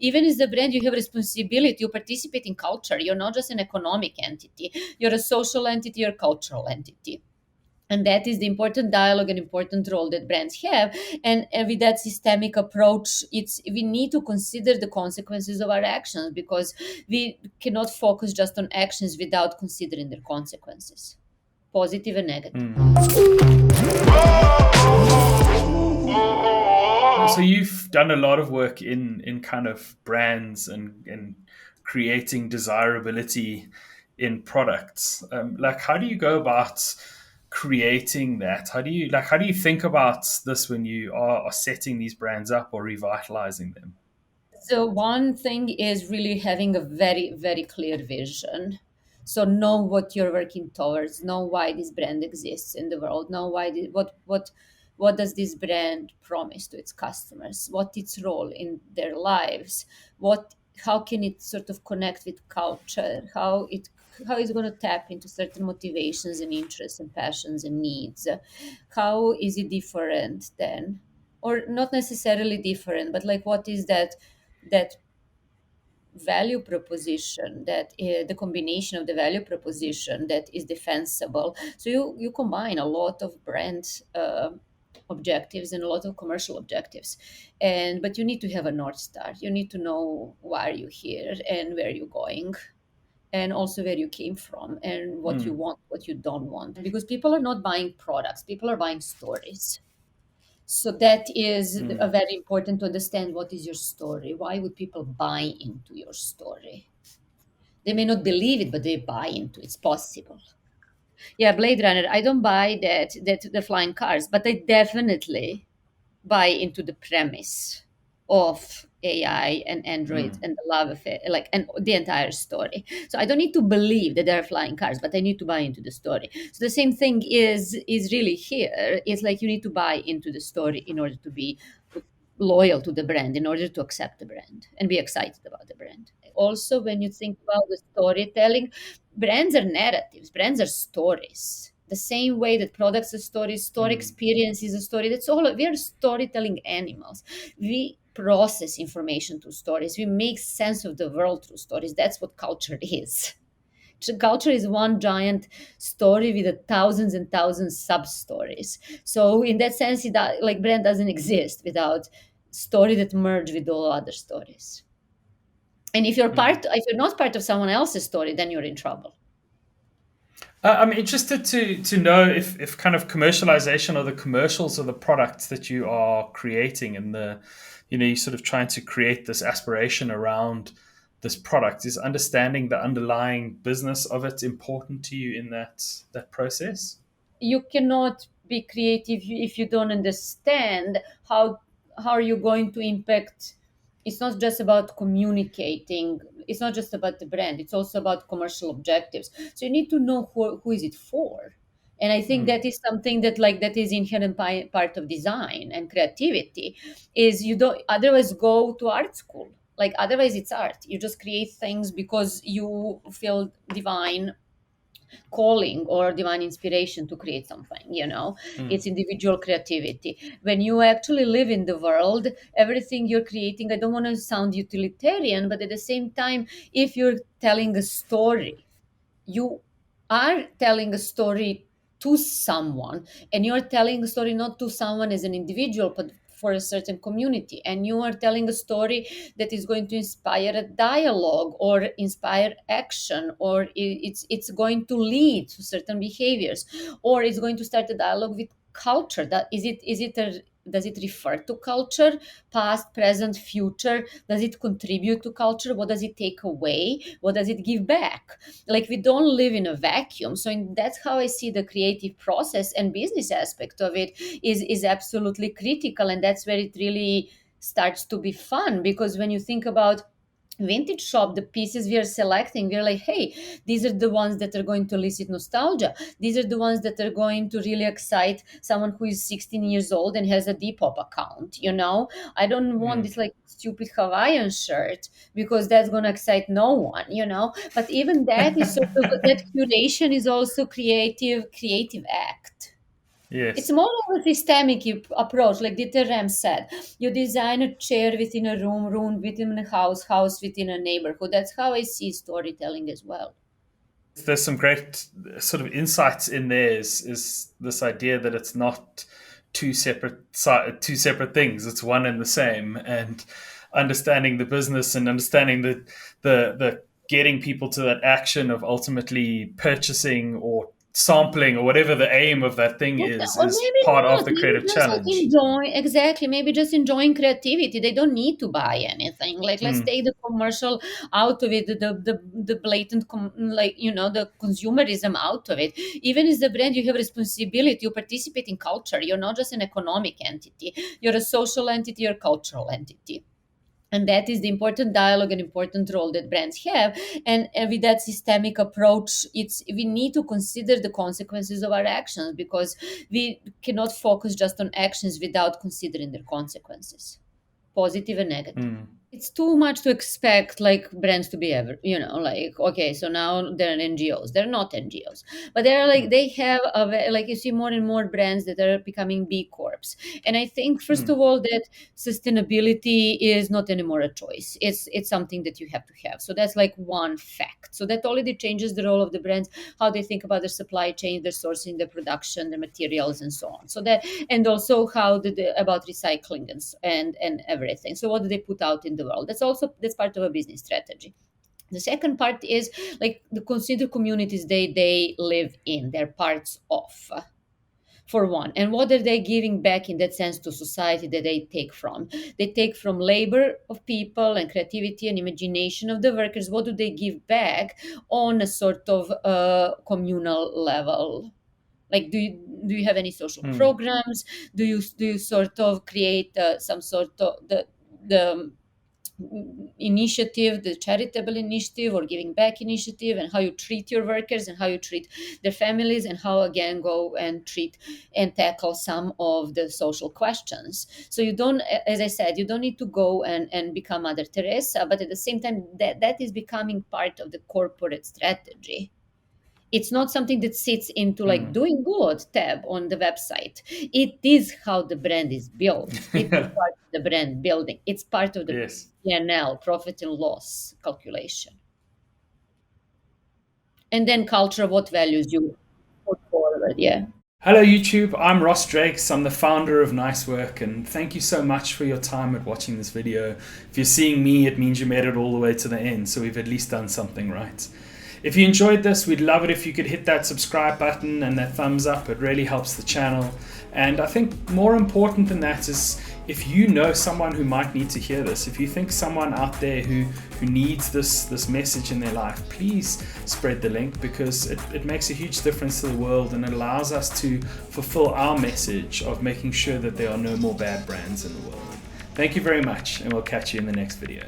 even as a brand, you have responsibility to participate in culture. You're not just an economic entity, you're a social entity, you're a cultural entity. And that is the important dialogue and important role that brands have. And with that systemic approach, we need to consider the consequences of our actions, because we cannot focus just on actions without considering their consequences, positive and negative. So you've done a lot of work in kind of brands and creating desirability in products. Like, how do you go about creating that? How do you think about this when you are setting these brands up or revitalizing them? So one thing is really having a very, very clear vision. So know what you're working towards, know why this brand exists in the world, know why what does this brand promise to its customers, what its role in their lives, what how can it sort of connect with culture, how it's going to tap into certain motivations and interests and passions and needs, how is it different then, or not necessarily different, but like what is that value proposition, that the combination of the value proposition that is defensible. So you combine a lot of brand objectives and a lot of commercial objectives, and but you need to have a north star. You need to know why are you here and where you're going, and also where you came from and what you Mm, want, what you don't want, because people are not buying products, people are buying stories. So that is a mm, very important to understand. What is your story? Why would people buy into your story? They may not believe it, but they buy into it. It's possible. Yeah, Blade Runner. I don't buy that the flying cars, but I definitely buy into the premise of AI and Android mm, and the love affair, like, and the entire story. So I don't need to believe that there are flying cars, but I need to buy into the story. So the same thing is really here. It's like you need to buy into the story in order to be loyal to the brand, in order to accept the brand and be excited about the brand. Also, when you think about the storytelling, brands are narratives, brands are stories. The same way that products are stories, store mm, experience is a story. That's all. We are storytelling animals. We process information through stories. We make sense of the world through stories. That's what culture is. So culture is one giant story with thousands and thousands sub stories. So in that sense, like brand doesn't exist without story that merge with all other stories. And mm. if you're not part of someone else's story, then you're in trouble. I'm interested to know if kind of commercialization or the commercials of the products that you are creating and you're sort of trying to create this aspiration around this product, is understanding the underlying business of it important to you in that process? You cannot be creative if you don't understand how are you going to impact. It's not just about communicating, it's not just about the brand, it's also about commercial objectives. So you need to know who is it for. And I think Mm, that is something that is inherent part of design and creativity. Is you don't otherwise go to art school, like otherwise it's art, you just create things because you feel divine calling or divine inspiration to create something. mm, It's individual creativity. When you actually live in the world, everything you're creating, I don't want to sound utilitarian, but at the same time, if you're telling a story, you are telling a story to someone, and you're telling a story not to someone as an individual, but for a certain community, and you are telling a story that is going to inspire a dialogue or inspire action, or it's going to lead to certain behaviors, or it's going to start a dialogue with culture. That is it a does it refer to culture, past, present, future? Does it contribute to culture? What does it take away? What does it give back? Like, we don't live in a vacuum. So that's how I see the creative process and business aspect of it is absolutely critical. And that's where it really starts to be fun, because when you think about vintage shop, the pieces we are selecting, we're like, hey, these are the ones that are going to elicit nostalgia. These are the ones that are going to really excite someone who is 16 years old and has a Depop account. I don't want mm. this like stupid Hawaiian shirt, because that's going to excite no one. But even that is sort of, that curation is also creative act. It's Yes. more of a systemic approach, like Dieter Rams said. You design a chair within a room, room within a house, house within a neighborhood. That's how I see storytelling as well. There's some great sort of insights in there. Is this idea that it's not two separate things. It's one and the same, and understanding the business and understanding the getting people to that action of ultimately purchasing or sampling or whatever the aim of that thing Or is maybe part of not. the Maybe creative just like challenge. enjoy, exactly. Maybe just enjoying creativity. They don't need to buy anything. Like, let's Mm, take the commercial out of it, the blatant, like, the consumerism out of it. Even as the brand, you have responsibility. You participate in culture. You're not just an economic entity. You're a social entity. You're a cultural entity. And that is the important dialogue and important role that brands have. And with that systemic approach, we need to consider the consequences of our actions, because we cannot focus just on actions without considering their consequences, positive and negative. mm, It's too much to expect like brands to be ever, like, okay, so now they're NGOs. They're not NGOs, but they're like, mm, they have like, you see more and more brands that are becoming B Corps. And I think, first mm, of all, that sustainability is not anymore a choice. It's something that you have to have. So that's like one fact. So that already changes the role of the brands, how they think about their supply chain, their sourcing, their production, their materials, and so on. So that, and also how about recycling and everything. So what do they put out in the world? That's part of a business strategy. The second part is like the consider communities they live in, they're parts of, for one, and what are they giving back in that sense to society that they take from? They take from labor of people and creativity and imagination of the workers. What do they give back on a sort of communal level? Like, do you have any social mm, programs? Do you sort of create some sort of the initiative, the charitable initiative or giving back initiative, and how you treat your workers and how you treat their families, and how again go and treat and tackle some of the social questions. So you don't, as I said, you don't need to go and become Mother Teresa, but at the same time, that is becoming part of the corporate strategy. It's not something that sits into like mm. doing good tab on the website. It is how the brand is built. It is part of the brand building. It's part of the Yes. P&L, profit and loss calculation. And then culture, what values you put forward. Yeah. Hello, YouTube. I'm Ross Drakes. I'm the founder of Nicework, and thank you so much for your time at watching this video. If you're seeing me, it means you made it all the way to the end, so we've at least done something right. If you enjoyed this, we'd love it if you could hit that subscribe button and that thumbs up. It really helps the channel. And I think more important than that is if you know someone who might need to hear this, if you think someone out there who needs this message in their life, please spread the link, because it makes a huge difference to the world, and it allows us to fulfill our message of making sure that there are no more bad brands in the world. Thank you very much, and we'll catch you in the next video.